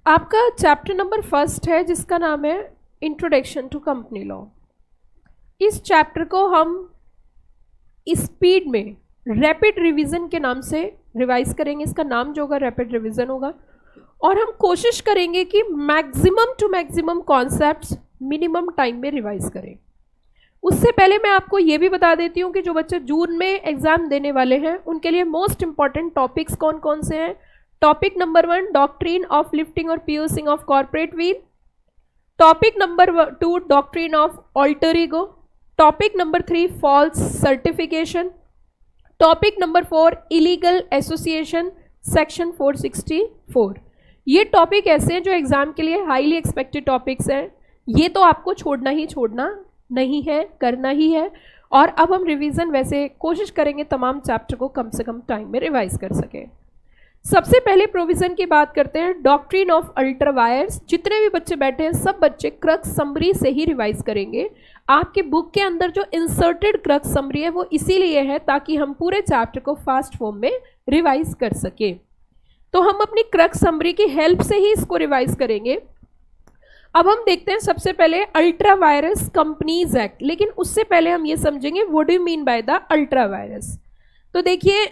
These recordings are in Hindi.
आपका चैप्टर नंबर फर्स्ट है जिसका नाम है इंट्रोडक्शन टू कंपनी लॉ। इस चैप्टर को हम स्पीड में रैपिड रिवीजन के नाम से रिवाइज करेंगे। इसका नाम जो होगा रैपिड रिवीजन होगा और हम कोशिश करेंगे कि maximum to maximum concepts minimum time में रिवाइज करें। उससे पहले मैं आपको ये भी बता देती हूँ कि जो बच्चे जून में एग्जाम देने वाले हैं उनके लिए मोस्ट इंपॉर्टेंट टॉपिक्स कौन कौन से हैं। Topic number 1 doctrine of lifting और piercing of corporate veil. Topic number 2 doctrine of alter ego. Topic number 3 false certification. Topic number 4 illegal association section 464। ये टॉपिक ऐसे हैं जो एग्जाम के लिए हाईली एक्सपेक्टेड टॉपिक्स हैं। ये तो आपको छोड़ना ही छोड़ना नहीं है, करना ही है। और अब हम रिवीजन वैसे कोशिश करेंगे तमाम चैप्टर को कम से कम टाइम में रिवाइज कर सके। सबसे पहले प्रोविजन की बात करते हैं। Doctrine of ultra vires. जितने भी बच्चे बैठे हैं सब बच्चे क्रक्स समरी से ही रिवाइज करेंगे। आपके बुक के अंदर जो इंसर्टेड क्रक्स समरी है वो इसीलिए है ताकि हम पूरे चैप्टर को फास्ट फॉर्म में रिवाइज कर सके। तो हम अपनी क्रक्स समरी की हेल्प से ही इसको रिवाइज करेंगे। अब हम देखते हैं सबसे पहले अल्ट्रा वायरस कंपनीज एक्ट। लेकिन उससे पहले हम ये समझेंगे what do you mean by the ultra vires. तो देखिए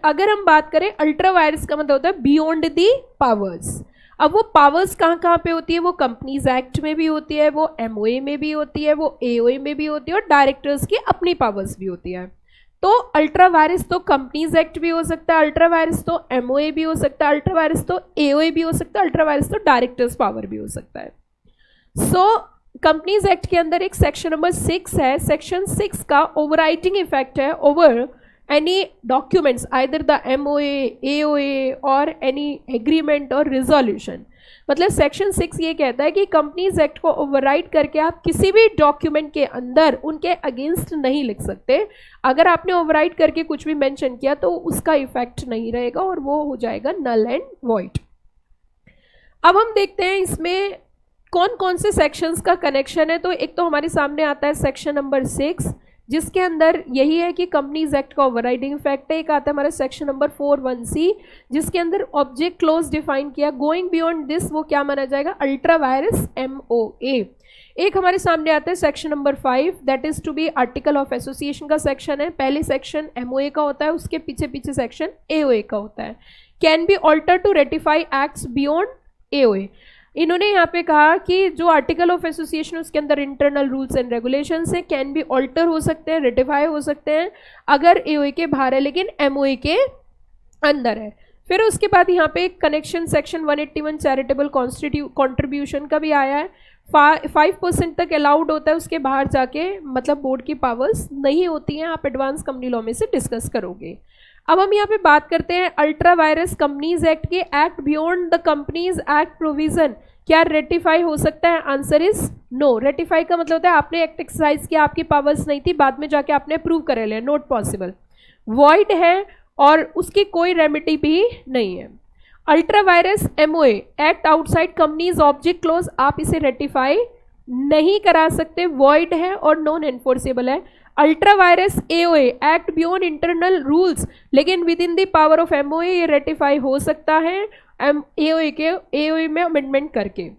अगर हम बात करें अल्ट्रा वायरस का मतलब होता है बियॉन्ड दी पावर्स। अब वो पावर्स कहाँ कहाँ पे होती है, वो कंपनीज एक्ट में भी होती है, वो एमओए में भी होती है, वो एओए में भी होती है और डायरेक्टर्स की अपनी पावर्स भी होती है। तो अल्ट्रा वायरस तो कंपनीज एक्ट भी हो सकता है, अल्ट्रा वायरस तो एमओए भी हो सकता है, अल्ट्रा वायरस तो एओए भी हो सकता है, अल्ट्रा वायरस तो डायरेक्टर्स पावर भी हो सकता है। सो कंपनीज एक्ट के अंदर एक सेक्शन नंबर 6 है। सेक्शन 6 का ओवरराइटिंग इफेक्ट है over any documents either the MOA, AOA और any agreement और resolution। मतलब सेक्शन 6 ये कहता है कि कंपनीज एक्ट को ओवरराइड करके आप किसी भी डॉक्यूमेंट के अंदर उनके अगेंस्ट नहीं लिख सकते। अगर आपने ओवरराइड करके कुछ भी मेंशन किया तो उसका इफेक्ट नहीं रहेगा और वो हो जाएगा नल एंड वॉइड। अब हम देखते हैं इसमें कौन कौन से सेक्शंस का कनेक्शन है। तो एक तो हमारे सामने आता है सेक्शन नंबर 6 जिसके अंदर यही है कि कंपनीज एक्ट का ओवरराइडिंग इफेक्ट है। एक आता है हमारा सेक्शन नंबर 41C जिसके अंदर ऑब्जेक्ट क्लोज डिफाइन किया। गोइंग बियॉन्ड दिस वो क्या माना जाएगा, अल्ट्रा वायरस MOA। एक हमारे सामने आता है section number 5 that is to be article of association का सेक्शन है। पहले सेक्शन MOA का होता है, उसके पीछे पीछे सेक्शन AOA का होता है। Can be alter to ratify acts beyond AOA। इन्होंने यहाँ पे कहा कि जो आर्टिकल ऑफ एसोसिएशन उसके अंदर इंटरनल रूल्स एंड रेगुलेशंस हैं, कैन बी ऑल्टर हो सकते हैं, रेटिफाई हो सकते हैं अगर एओए के बाहर है लेकिन एमओए के अंदर है। फिर उसके बाद यहाँ पे कनेक्शन सेक्शन 181 चैरिटेबल कॉन्ट्रीब्यूशन का भी आया है। 5% तक अलाउड होता है, उसके बाहर जाके मतलब बोर्ड की पावर्स नहीं होती हैं। आप एडवांस कंपनी लॉ में से डिस्कस करोगे। अब हम यहाँ पे बात करते हैं अल्ट्रा वायरस कंपनीज एक्ट के। Act beyond the companies act provision क्या रेटिफाई हो सकता है, आंसर इज नो। रेटिफाई का मतलब होता है आपने एक्ट एक्सरसाइज किया, आपकी पावर्स नहीं थी, बाद में जाके आपने अप्रूव कर लिया, नॉट पॉसिबल। वॉइड है और उसकी कोई रेमेडी भी नहीं है। Ultra vires MOA act outside companies object clause, आप इसे रेटिफाई नहीं करा सकते, वॉइड है और नॉन एनफोर्सेबल है। Ultra vires AOA act beyond internal rules लेकिन within the power of MOA ये रेटिफाई हो सकता है AOA में अमेंडमेंट करके।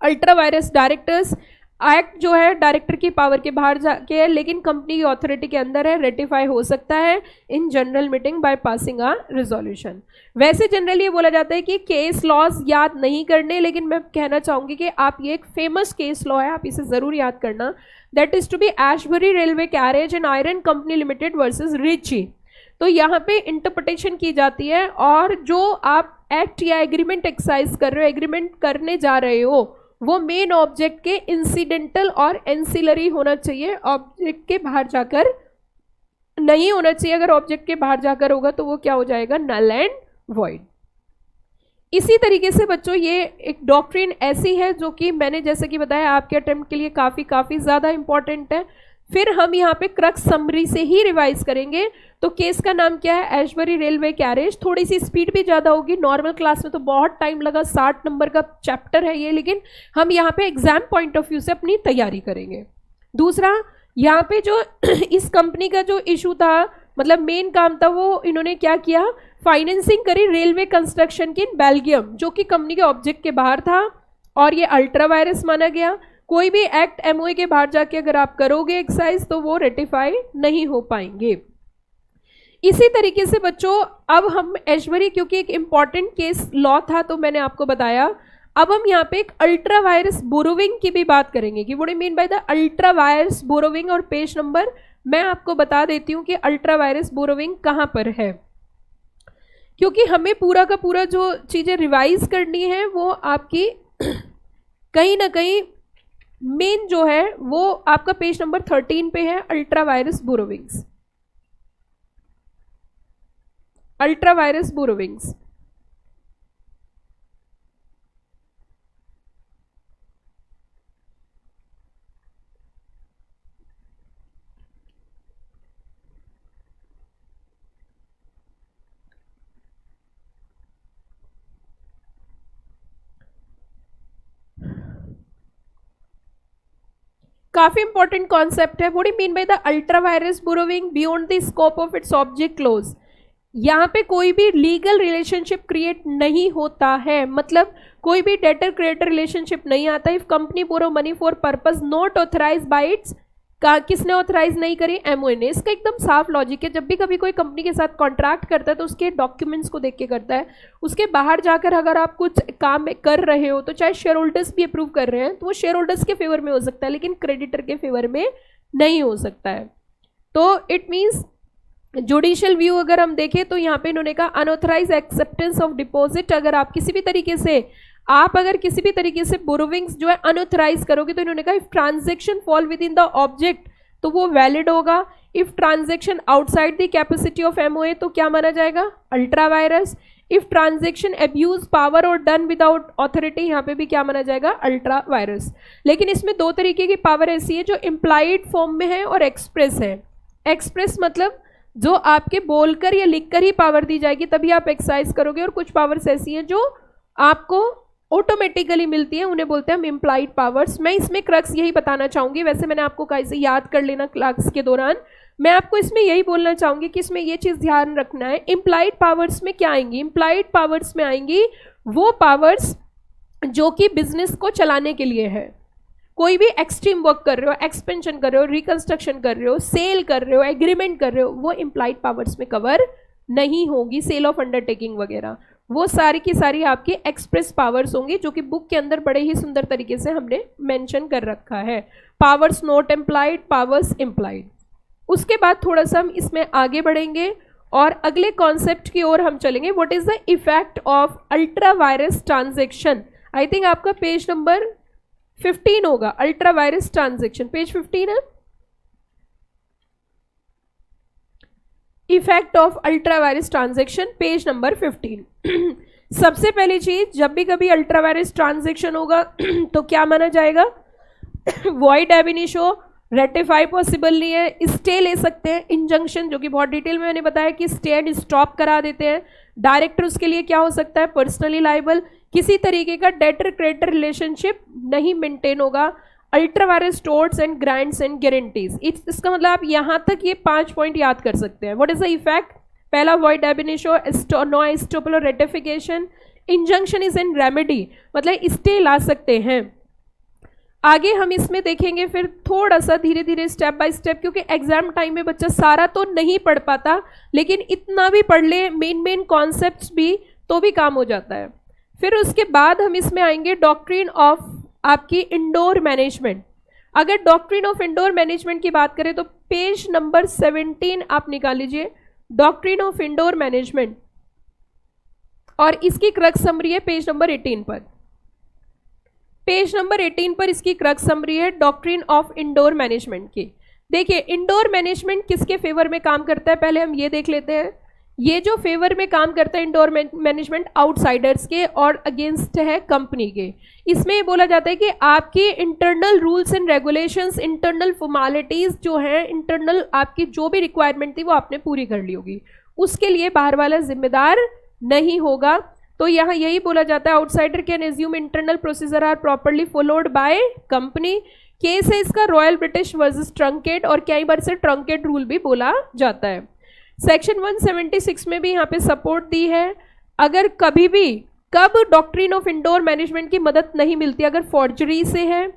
अल्ट्रा वायरस डायरेक्टर्स एक्ट जो है डायरेक्टर की पावर के बाहर जाके है लेकिन कंपनी की अथॉरिटी के अंदर है, रेटिफाई हो सकता है in general meeting by passing a resolution. वैसे जनरली ये बोला जाता है कि केस लॉज याद नहीं करने, लेकिन मैं कहना चाहूँगी कि आप ये एक फेमस केस लॉ है, आप इसे ज़रूर याद करना। That is to be Ashbury railway carriage and iron company limited versus Riche. तो यहाँ पे इंटरप्रिटेशन की जाती है और जो आप एक्ट या एग्रीमेंट एक्सरसाइज कर रहे हो, एग्रीमेंट करने जा रहे हो, वो मेन ऑब्जेक्ट के इंसिडेंटल और एंसिलरी होना चाहिए, ऑब्जेक्ट के बाहर जाकर नहीं होना चाहिए। अगर ऑब्जेक्ट के बाहर जाकर होगा तो वो क्या हो जाएगा, नल एंड वॉइड। इसी तरीके से बच्चों ये एक डॉक्ट्रिन ऐसी है जो कि मैंने जैसे कि बताया आपके अटेम्प्ट के लिए काफ़ी ज़्यादा इंपॉर्टेंट है। फिर हम यहाँ पे क्रक्स समरी से ही रिवाइज करेंगे। तो केस का नाम क्या है, एशबरी रेलवे कैरेज। थोड़ी सी स्पीड भी ज़्यादा होगी, नॉर्मल क्लास में तो बहुत टाइम लगा, 60 नंबर का चैप्टर है ये, लेकिन हम यहाँ पे एग्जाम पॉइंट ऑफ व्यू से अपनी तैयारी करेंगे। दूसरा यहाँ पे जो इस कंपनी का जो इशू था, मतलब मेन काम था, वो इन्होंने क्या किया, फाइनेंसिंग करी रेलवे कंस्ट्रक्शन की इन बेल्जियम, जो कि कंपनी के ऑब्जेक्ट के बाहर था और ये अल्ट्रा वायरस माना गया। कोई भी एक्ट एमओए के बाहर जाके अगर आप करोगे एक्सरसाइज तो वो रेटिफाई नहीं हो पाएंगे। इसी तरीके से बच्चों अब हम ऐश्वर्य, क्योंकि एक इंपॉर्टेंट केस लॉ था तो मैंने आपको बताया, अब हम यहाँ पे एक अल्ट्रा वायरस बोरोविंग की भी बात करेंगे कि what do you mean by the ultra vires borrowing. और पेज नंबर मैं आपको बता देती हूँ कि अल्ट्रा वायरस बोरोविंग कहाँ पर है, क्योंकि हमें पूरा का पूरा जो चीज़ें रिवाइज करनी है वो आपकी कहीं ना कहीं मेन जो है वो आपका पेज नंबर 13 पे है, ultra virus borrowings. Ultra vires borrowings काफी इंपॉर्टेंट कॉन्सेप्ट है। What do you mean by the ultra vires borrowing beyond the scope of its object close. यहाँ पे कोई भी लीगल रिलेशनशिप क्रिएट नहीं होता है, मतलब कोई भी डेटर क्रेडिटर रिलेशनशिप नहीं आता। If company borrow money for purpose not authorise by its, किसने ऑथराइज नहीं करी, एमओए ने। इसका एकदम साफ लॉजिक है, जब भी कभी कोई कंपनी के साथ कॉन्ट्रैक्ट करता है तो उसके डॉक्यूमेंट्स को देख के करता है। उसके बाहर जाकर अगर आप कुछ काम कर रहे हो तो चाहे शेयर होल्डर्स भी अप्रूव कर रहे हैं तो वो शेयर होल्डर्स के फेवर में हो सकता है, लेकिन क्रेडिटर के फेवर में नहीं हो सकता है। तो इट मीन्स जुडिशियल व्यू अगर हम देखें तो यहाँ पे इन्होंने कहा अनऑथराइज एक्सेप्टेंस ऑफ डिपॉजिट। अगर आप किसी भी तरीके से बोरोविंग्स जो है अनऑथराइज करोगे तो इन्होंने कहा if transaction fall with in the object तो वो वैलिड होगा। If transaction outside the capacity of MOA तो क्या माना जाएगा, ultra vires. If transaction abuse power और डन विदाउट ऑथोरिटी, यहाँ पे भी क्या माना जाएगा, अल्ट्रा वायरस। लेकिन इसमें दो तरीके की पावर ऐसी है जो इम्प्लाइड फॉर्म में है और एक्सप्रेस है। एक्सप्रेस मतलब जो आपके बोलकर या लिखकर ही पावर दी जाएगी तभी आप एक्सरसाइज करोगे, और कुछ पावर्स ऐसी हैं जो आपको ऑटोमेटिकली मिलती है, उन्हें बोलते हैं हम इम्प्लाइड पावर्स। मैं इसमें क्रक्स यही बताना चाहूंगी, वैसे मैंने आपको कैसे याद कर लेना क्लास के दौरान, मैं आपको इसमें यही बोलना चाहूंगी कि इसमें ये चीज ध्यान रखना है। इम्प्लाइड पावर्स में क्या आएंगी, इम्प्लाइड पावर्स में आएंगी वो पावर्स जो कि बिजनेस को चलाने के लिए है। कोई भी एक्सट्रीम वर्क कर रहे हो, एक्सपेंशन कर रहे हो, रिकंस्ट्रक्शन कर रहे हो, सेल कर रहे हो, एग्रीमेंट कर रहे हो, वो इम्प्लाइड पावर्स में कवर नहीं होगी। सेल ऑफ अंडरटेकिंग वगैरह वो सारी की सारी आपकी एक्सप्रेस पावर्स होंगी, जो कि बुक के अंदर बड़े ही सुंदर तरीके से हमने मेंशन कर रखा है। Powers not implied, powers implied. उसके बाद थोड़ा सा हम इसमें आगे बढ़ेंगे और अगले कॉन्सेप्ट की ओर हम चलेंगे। What is the effect of ultra vires transaction. I think आपका पेज नंबर 15 होगा, अल्ट्रा वायरस ट्रांजेक्शन पेज 15 है। Effect of ultra vires transaction page number 15। सबसे पहली चीज, जब भी कभी अल्ट्रा वायरस ट्रांजेक्शन होगा तो क्या माना जाएगा, void ab initio, ratify possible नहीं है, स्टे ले सकते हैं, इंजंक्शन जो कि बहुत डिटेल में मैंने बताया कि स्टे एंड स्टॉप करा देते हैं। डायरेक्टर उसके लिए क्या हो सकता है, पर्सनली लाइबल। किसी तरीके का डेटर क्रेडिटर रिलेशनशिप नहीं मेंटेन होगा। Ultra vires torts and grants and guarantees, इसका मतलब आप यहाँ तक ये 5 पॉइंट याद कर सकते हैं। व्हाट इज द इफेक्ट, पहला void ab initio, no estoppel ratification, injunction is an remedy, मतलब स्टे ला सकते हैं। आगे हम इसमें देखेंगे फिर थोड़ा सा धीरे धीरे स्टेप बाय स्टेप, क्योंकि एग्जाम टाइम में बच्चा सारा तो नहीं पढ़ पाता, लेकिन इतना भी पढ़ ले मेन कॉन्सेप्ट्स भी तो भी काम हो जाता है। फिर उसके बाद हम इसमें आएंगे डॉक्ट्रिन ऑफ आपकी इंडोर मैनेजमेंट। अगर डॉक्ट्रिन ऑफ इंडोर मैनेजमेंट की बात करें तो पेज नंबर 17 आप निकाल लीजिए, डॉक्ट्रिन ऑफ इंडोर मैनेजमेंट, और इसकी क्रक्स समरी है पेज नंबर 18 पर। पेज नंबर 18 पर इसकी क्रक्स समरी है डॉक्ट्रिन ऑफ इंडोर मैनेजमेंट की। देखिए इंडोर मैनेजमेंट किसके फेवर में काम करता है, पहले हम ये देख लेते हैं। ये जो फेवर में काम करता है इंडोर मैनेजमेंट, आउटसाइडर्स के और अगेंस्ट है कंपनी के। इसमें ये बोला जाता है कि आपकी internal rules and regulations, internal formalities जो हैं, इंटरनल आपकी जो भी रिक्वायरमेंट थी वो आपने पूरी कर ली होगी, उसके लिए बाहर वाला जिम्मेदार नहीं होगा। तो यहाँ यही बोला जाता है, outsider can assume internal procedure are properly followed by company. Case है इसका रॉयल ब्रिटिश वर्सेस ट्रंकेट, और कई बार से ट्रंकेट रूल भी बोला जाता है। सेक्शन 176 में भी यहाँ पे सपोर्ट दी है। अगर कभी भी कब डॉक्ट्रिन ऑफ इंडोर मैनेजमेंट की मदद नहीं मिलती, अगर फॉर्जरी से है,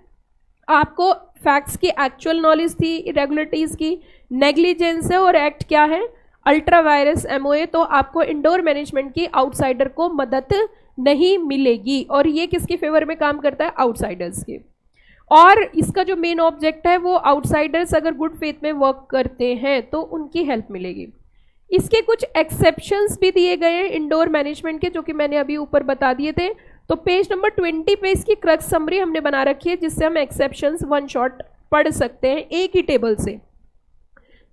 आपको फैक्ट्स की एक्चुअल नॉलेज थी, इरेगुलरिटीज की नेग्लिजेंस है और एक्ट क्या है अल्ट्रा वायरस एमओए, तो आपको इंडोर मैनेजमेंट की आउटसाइडर को मदद नहीं मिलेगी। और ये किसके फेवर में काम करता है, आउटसाइडर्स के। और इसका जो मेन ऑब्जेक्ट है वो आउटसाइडर्स अगर गुड फेथ में वर्क करते हैं तो उनकी हेल्प मिलेगी। इसके कुछ एक्सेप्शंस भी दिए गए हैं इंडोर मैनेजमेंट के, जो कि मैंने अभी ऊपर बता दिए थे। तो पेज नंबर 20 पे इसकी क्रक्स समरी हमने बना रखी है, जिससे हम एक्सेप्शंस वन शॉट पढ़ सकते हैं एक ही टेबल से।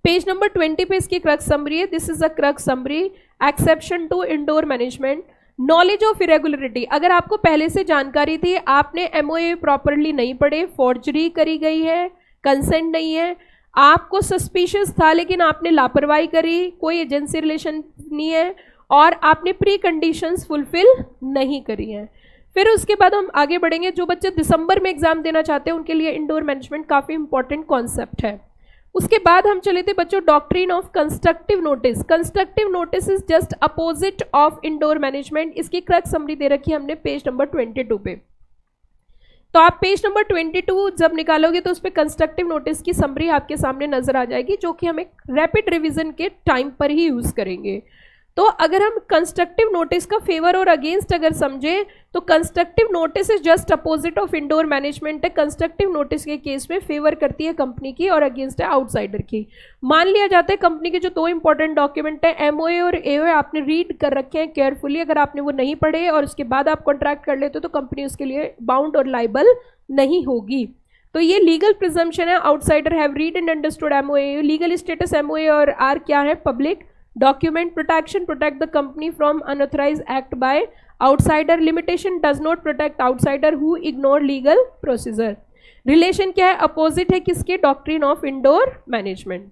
पेज नंबर 20 पे इसकी क्रक्स समरी है। This is a crux summary, exception to indoor management. Knowledge of irregularity, अगर आपको पहले से जानकारी थी, आपने एमओए प्रॉपरली नहीं पढ़े, फॉर्जरी करी गई है, कंसेंट नहीं है, आपको सस्पिशियस था लेकिन आपने लापरवाही करी, कोई एजेंसी रिलेशन नहीं है और आपने प्री कंडीशंस फुलफिल नहीं करी हैं, फिर उसके बाद हम आगे बढ़ेंगे। जो बच्चे दिसंबर में एग्जाम देना चाहते हैं उनके लिए इंडोर मैनेजमेंट काफ़ी इंपॉर्टेंट कॉन्सेप्ट है। उसके बाद हम चले थे बच्चों doctrine of constructive notice. Constructive notice is just opposite of indoor management. इसकी क्रक्स समरी दे रखी है हमने पेज नंबर 22 पे। तो आप पेज नंबर 22 जब निकालोगे तो उस पर कंस्ट्रक्टिव नोटिस की समरी आपके सामने नजर आ जाएगी, जो कि हम एक रैपिड रिवीजन के टाइम पर ही यूज करेंगे। तो अगर हम कंस्ट्रक्टिव नोटिस का फेवर और अगेंस्ट अगर समझें तो constructive notice is just opposite of indoor management है। कंस्ट्रक्टिव नोटिस के केस में फेवर करती है कंपनी की और अगेंस्ट है आउटसाइडर की। मान लिया जाता है कंपनी के जो दो इंपॉर्टेंट डॉक्यूमेंट है एमओए और एओए आपने रीड कर रखे हैं केयरफुली, अगर आपने वो नहीं पढ़े और उसके बाद आप कॉन्ट्रैक्ट कर लेते हो तो कंपनी उसके लिए बाउंड और लाइबल नहीं होगी। तो ये लीगल प्रिजम्पशन है, outsider have read and understood MOA. Legal status MOA और आर क्या है, public document protection, protect the company from unauthorized act by outsider, limitation does not protect outsider who ignore legal procedure। relation क्या है, opposite है किसके, doctrine of indoor management।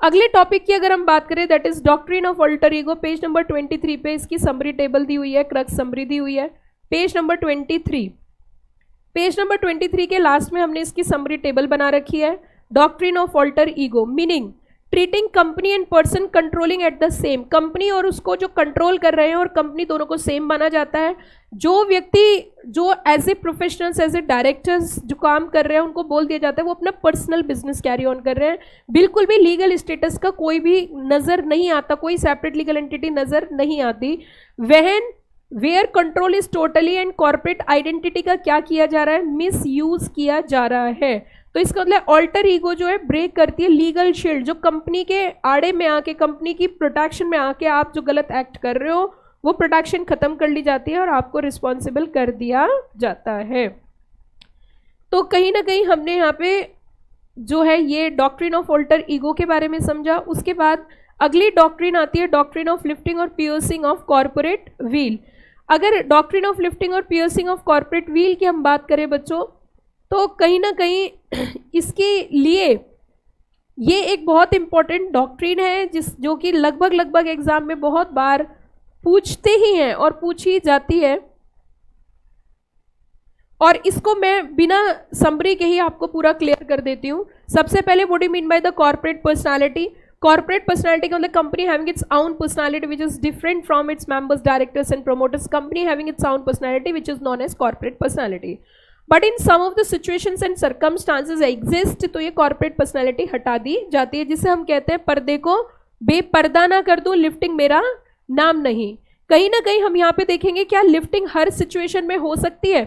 अगले टॉपिक की अगर हम बात करें that is doctrine of alter ego. Page number 23 पे इसकी समरी टेबल दी हुई है, क्रक्स समरी दी हुई है पेज नंबर 23। पेज नंबर 23 के लास्ट में हमने इसकी समरी टेबल बना रखी है। Doctrine of alter ego meaning treating company and person controlling at the same. Company और उसको जो कंट्रोल कर रहे हैं और कंपनी दोनों को सेम माना जाता है। जो व्यक्ति जो as a professionals as a directors जो काम कर रहे हैं उनको बोल दिया जाता है वो अपना पर्सनल बिजनेस कैरी ऑन कर रहे हैं, बिल्कुल भी लीगल स्टेटस का कोई भी नजर नहीं आता, कोई सेपरेट लीगल एंटिटी नजर नहीं आती। When where control is totally and corporate identity का क्या किया जा रहा है, मिस यूज किया जा रहा है। तो इसका मतलब ऑल्टर ईगो जो है ब्रेक करती है लीगल शील्ड, जो कंपनी के आड़े में आके कंपनी की प्रोटेक्शन में आके आप जो गलत एक्ट कर रहे हो वो प्रोटेक्शन खत्म कर ली जाती है और आपको रिस्पॉन्सिबल कर दिया जाता है। तो कहीं ना कहीं हमने यहाँ पे जो है ये डॉक्ट्रिन ऑफ ऑल्टर ईगो के बारे में समझा। उसके बाद अगली डॉक्ट्रिन आती है डॉक्ट्रिन ऑफ लिफ्टिंग और पियर्सिंग ऑफ कॉर्पोरेट व्हील। अगर डॉक्ट्रिन ऑफ लिफ्टिंग और पियर्सिंग ऑफ कॉर्पोरेट व्हील की हम बात करें बच्चों तो कहीं ना कहीं इसके लिए ये एक बहुत इंपॉर्टेंट डॉक्ट्रिन है जो कि लगभग एग्जाम में बहुत बार पूछते ही हैं और पूछी जाती है। और इसको मैं बिना समरी के ही आपको पूरा क्लियर कर देती हूँ। सबसे पहले what do you mean by the corporate personality. Corporate personality का मतलब company having its own personality which is different from its members, directors and promoters. Company having its own personality which is non as corporate personality. But in some of the situations and circumstances exist, तो ये कॉर्पोरेट पर्सनालिटी हटा दी जाती है, जिसे हम कहते हैं पर्दे को बेपर्दा ना कर दूं, लिफ्टिंग मेरा नाम नहीं। कहीं ना कहीं हम यहाँ पे देखेंगे क्या लिफ्टिंग हर सिचुएशन में हो सकती है,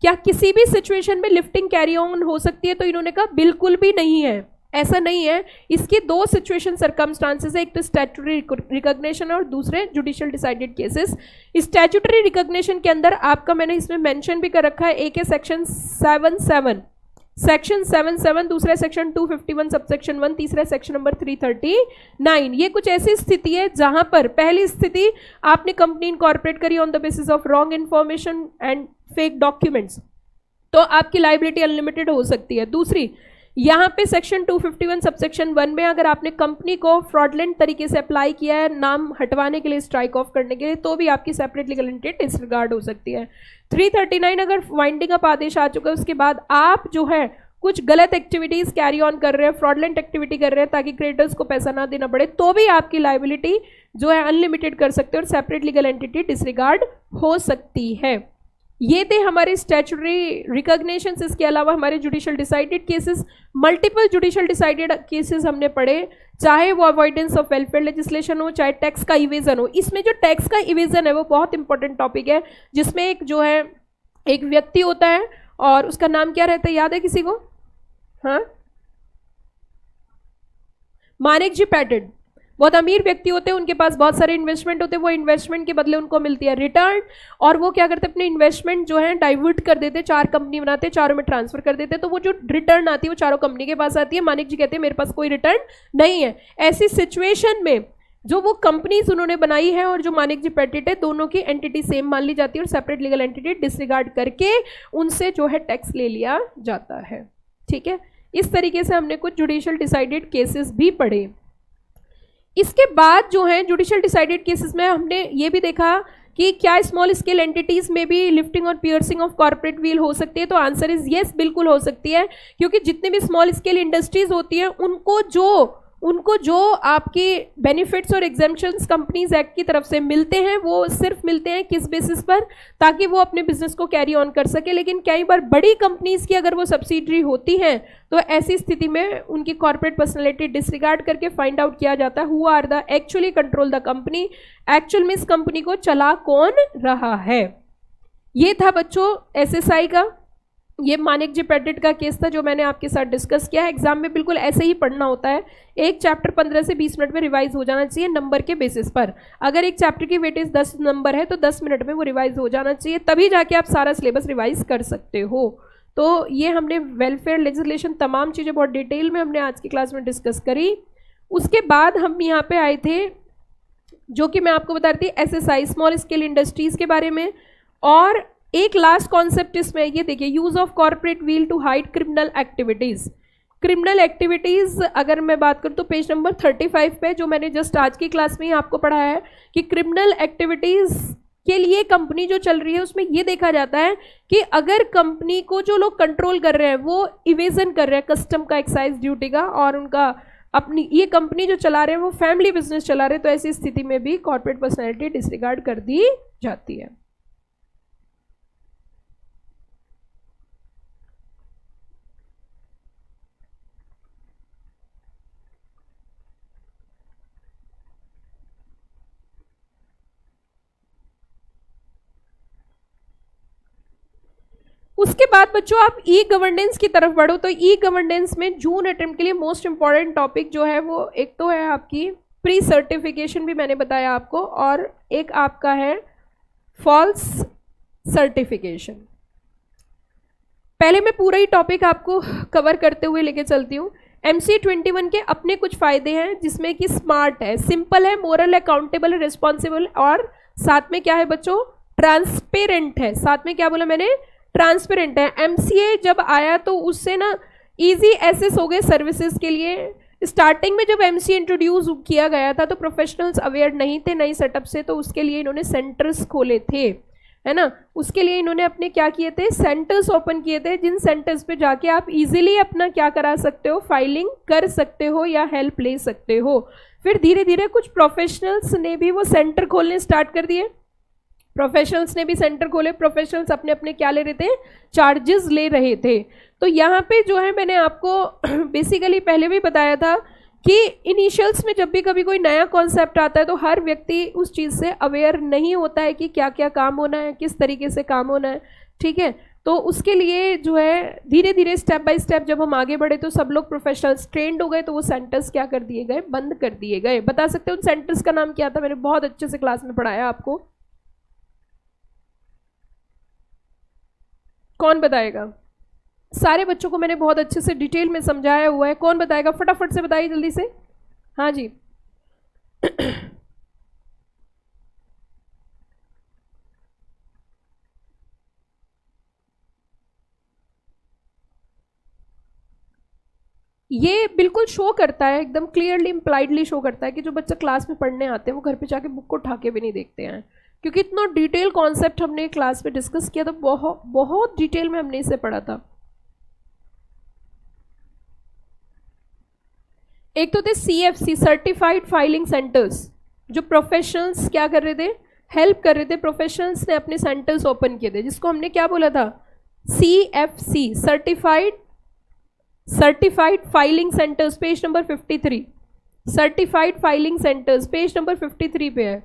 क्या किसी भी सिचुएशन में लिफ्टिंग कैरी ऑन हो सकती है, तो इन्होंने कहा बिल्कुल भी नहीं है, ऐसा नहीं है। इसके दो सिचुएशन सर्कमस्टांसेस है, एक तो स्टैट्यूटरी रिकॉग्निशन और दूसरे judicial decided cases. Statutory recognition के अंदर आपका मैंने इसमें मेंशन भी कर रखा है, एक है सेक्शन 77, दूसरा सेक्शन 251 सबसेक्शन 1, तीसरा सेक्शन नंबर 339। ये कुछ ऐसी स्थिति है जहां पर पहली स्थिति आपने कंपनी इनकॉर्पोरेट करी on the basis of wrong information and fake documents, तो आपकी लायबिलिटी अनलिमिटेड हो सकती है। दूसरी यहाँ पे सेक्शन 251 सबसेक्शन 1 में अगर आपने कंपनी को फ्रॉडलेंट तरीके से अप्लाई किया है नाम हटवाने के लिए, स्ट्राइक ऑफ करने के लिए, तो भी आपकी सेपरेट लीगल एंटिटी डिसरिगार्ड हो सकती है। 339 अगर वाइंडिंग अप आदेश आ चुका है उसके बाद आप जो है कुछ गलत एक्टिविटीज कैरी ऑन कर रहे हैं, फ्रॉडलेंट एक्टिविटी कर रहे हैं ताकि क्रेडिटर्स को पैसा ना देना पड़े, तो भी आपकी लाइबिलिटी जो है अनलिमिटेड कर सकते हैं और सेपरेट लीगल एंटिटी डिसरिगार्ड हो सकती है। ये थे हमारे स्टैट्यूटरी रिकॉग्निशंस। इसके अलावा हमारे judicial decided cases, multiple judicial decided cases हमने पढ़े, चाहे वो अवॉइडेंस ऑफ वेलफेयर लेजिस्लेशन हो, चाहे टैक्स का इवेजन हो। इसमें जो टैक्स का इवेजन है वो बहुत इंपॉर्टेंट टॉपिक है, जिसमें एक जो है एक व्यक्ति होता है और उसका नाम क्या रहता है, याद है किसी को? हाँ, मानिक जी पैटेड। बहुत अमीर व्यक्ति होते हैं, उनके पास बहुत सारे इन्वेस्टमेंट होते हैं, वो इन्वेस्टमेंट के बदले उनको मिलती है रिटर्न, और वो क्या करते हैं अपने इन्वेस्टमेंट जो है डाइवर्ट कर देते, 4 कंपनी बनाते, चारों में ट्रांसफर कर देते, तो वो जो रिटर्न आती है वो चारों कंपनी के पास आती है। मानिक जी कहते हैं मेरे पास कोई रिटर्न नहीं है। ऐसी सिचुएशन में जो वो कंपनीज उन्होंने बनाई है और जो मानिक जी पैटेड है, दोनों की एंटिटी सेम मान ली जाती है और सेपरेट लीगल एंटिटी डिसरिगार्ड करके उनसे जो है टैक्स ले लिया जाता है। ठीक है, इस तरीके से हमने कुछ जुडिशियल डिसाइडेड केसेस भी पढ़े। इसके बाद जो है जुडिशियल डिसाइडेड केसेस में हमने ये भी देखा कि क्या स्मॉल स्केल एंटिटीज में भी लिफ्टिंग और पियर्सिंग ऑफ कॉर्पोरेट व्हील हो सकती है, तो आंसर इज यस, बिल्कुल हो सकती है, क्योंकि जितने भी स्मॉल स्केल इंडस्ट्रीज होती हैं उनको जो आपकी बेनिफिट्स और एग्जेम्पशंस कंपनीज एक्ट की तरफ से मिलते हैं वो सिर्फ मिलते हैं किस बेसिस पर, ताकि वो अपने बिजनेस को कैरी ऑन कर सके। लेकिन कई बार बड़ी कंपनीज की अगर वो सब्सिडरी होती हैं तो ऐसी स्थिति में उनकी कॉर्पोरेट पर्सनैलिटी डिसरिगार्ड करके फाइंड आउट किया जाता है who are the actually control the company, actual में इस कंपनी को चला कौन रहा है। ये था बच्चों एसएसआई का, ये मानिक जी पैटेड का केस था जो मैंने आपके साथ डिस्कस किया है। एग्जाम में बिल्कुल ऐसे ही पढ़ना होता है, एक चैप्टर 15 से 20 मिनट में रिवाइज हो जाना चाहिए नंबर के बेसिस पर। अगर एक चैप्टर की वेटेज 10 नंबर है तो 10 मिनट में वो रिवाइज हो जाना चाहिए, तभी जाके आप सारा सिलेबस रिवाइज कर सकते हो। तो ये हमने वेलफेयर लेजिस्लेशन तमाम चीज़ें बहुत डिटेल में हमने आज की क्लास में डिस्कस करी। उसके बाद हम यहाँ पे आए थे जो कि मैं आपको बता रही थी एसएसआई, स्मॉल स्केल इंडस्ट्रीज के बारे में, और एक लास्ट कॉन्सेप्ट इसमें ये देखिए, use of corporate veil to hide criminal activities. Criminal activities अगर मैं बात करूँ तो पेज नंबर 35 पे जो मैंने जस्ट आज की क्लास में ही आपको पढ़ाया है कि क्रिमिनल एक्टिविटीज के लिए कंपनी जो चल रही है उसमें ये देखा जाता है कि अगर कंपनी को जो लोग कंट्रोल कर रहे हैं वो इवेजन कर रहे हैं कस्टम का, एक्साइज ड्यूटी का, और उनका अपनी ये कंपनी जो चला रहे हैं वो फैमिली बिजनेस चला रहे हैं, तो ऐसी स्थिति में भी कॉर्पोरेट पर्सनैलिटी डिसरिगार्ड कर दी जाती है। उसके बाद बच्चों आप ई गवर्नेंस की तरफ बढ़ो, तो ई गवर्नेंस में जून अटेम्प्ट के लिए मोस्ट इंपॉर्टेंट टॉपिक जो है वो एक तो है आपकी प्री सर्टिफिकेशन, भी मैंने बताया आपको, और एक आपका है फॉल्स सर्टिफिकेशन। पहले मैं पूरा ही टॉपिक आपको कवर करते हुए लेके चलती हूँ। MC 21 के अपने कुछ फायदे हैं जिसमें कि स्मार्ट है, सिंपल है, मोरल, अकाउंटेबल, रिस्पॉन्सिबल, और साथ में क्या है बच्चों, ट्रांसपेरेंट है। साथ में क्या बोला मैंने, ट्रांसपेरेंट है। MCA जब आया तो उससे ना इजी एसेस हो गए सर्विसेज के लिए। स्टार्टिंग में जब MCA इंट्रोड्यूस किया गया था तो प्रोफेशनल्स अवेयर नहीं थे नई सेटअप से, तो उसके लिए इन्होंने सेंटर्स खोले थे, है ना। उसके लिए इन्होंने अपने क्या किए थे, सेंटर्स ओपन किए थे, जिन सेंटर्स पे जाके आप इजीली अपना क्या करा सकते हो, फाइलिंग कर सकते हो या हेल्प ले सकते हो। फिर धीरे धीरे कुछ प्रोफेशनल्स ने भी वो सेंटर खोलने स्टार्ट कर दिए, प्रोफेशनल्स ने भी सेंटर खोले। प्रोफेशनल्स अपने अपने क्या ले रहे थे, चार्जेस ले रहे थे। तो यहाँ पे जो है मैंने आपको बेसिकली पहले भी बताया था कि इनिशियल्स में जब भी कभी कोई नया कॉन्सेप्ट आता है तो हर व्यक्ति उस चीज़ से अवेयर नहीं होता है कि क्या क्या काम होना है, किस तरीके से काम होना है, ठीक है। तो उसके लिए जो है धीरे धीरे स्टेप बाय स्टेप जब हम आगे बढ़े तो सब लोग प्रोफेशनल्स ट्रेंड हो गए, तो वो सेंटर्स क्या कर दिए गए, बंद कर दिए गए। बता सकते हो उन सेंटर्स का नाम क्या था, मैंने बहुत अच्छे से क्लास में पढ़ाया आपको, कौन बताएगा? सारे बच्चों को मैंने बहुत अच्छे से डिटेल में समझाया हुआ है, कौन बताएगा, फटाफट से बताइए जल्दी से। हाँ जी ये बिल्कुल शो करता है, एकदम क्लियरली इम्प्लाइडली शो करता है कि जो बच्चा क्लास में पढ़ने आते हैं वो घर पे जाके बुक को उठा के भी नहीं देखते हैं, क्योंकि इतना डिटेल कॉन्सेप्ट हमने क्लास में डिस्कस किया था, बहुत बहुत डिटेल में हमने इसे पढ़ा था। एक तो थे CFC, सर्टिफाइड फाइलिंग सेंटर्स, जो प्रोफेशनल्स क्या कर रहे थे, हेल्प कर रहे थे, प्रोफेशनल्स ने अपने सेंटर्स ओपन किए थे, जिसको हमने क्या बोला था, CFC, certified filing centres, page number 53, certified filing centres page number 53 पे है।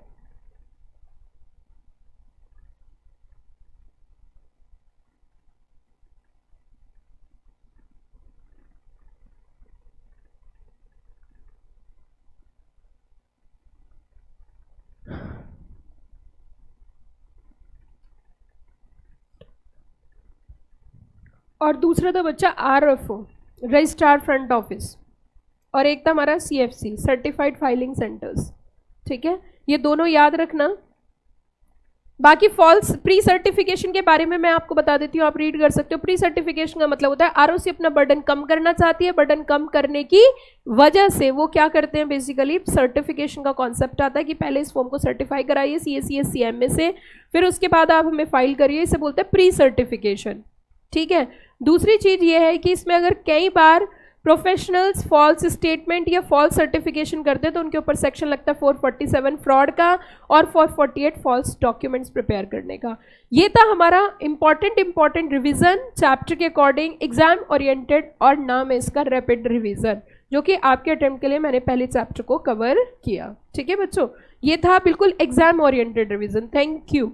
और दूसरा था बच्चा RFO, रजिस्ट्रार फ्रंट ऑफिस, और एक था हमारा CFC, सर्टिफाइड फाइलिंग सेंटर्स। ठीक है, ये दोनों याद रखना। बाकी फॉल्स प्री सर्टिफिकेशन के बारे में मैं आपको बता देती हूँ, आप रीड कर सकते हो। प्री सर्टिफिकेशन का मतलब होता है ROC अपना बर्डन कम करना चाहती है, बर्डन कम करने की वजह से वो क्या करते हैं, बेसिकली सर्टिफिकेशन का कॉन्सेप्ट आता है कि पहले इस फॉर्म को सर्टिफाई कराइए CACS CMA से, फिर उसके बाद आप हमें फाइल करिए, इसे बोलते हैं प्री सर्टिफिकेशन। ठीक है, दूसरी चीज ये है कि इसमें अगर कई बार प्रोफेशनल्स फॉल्स स्टेटमेंट या फॉल्स सर्टिफिकेशन करते हैं तो उनके ऊपर सेक्शन लगता है 447 फ्रॉड का और 448 फॉल्स डॉक्यूमेंट्स प्रिपेयर करने का। ये था हमारा इंपॉर्टेंट रिवीजन चैप्टर के अकॉर्डिंग, एग्जाम ओरिएंटेड, और नाम है इसका रैपिड रिवीजन, जो कि आपके अटेम्प्ट के लिए मैंने पहले चैप्टर को कवर किया। ठीक है बच्चों, ये था बिल्कुल exam oriented revision. Thank you.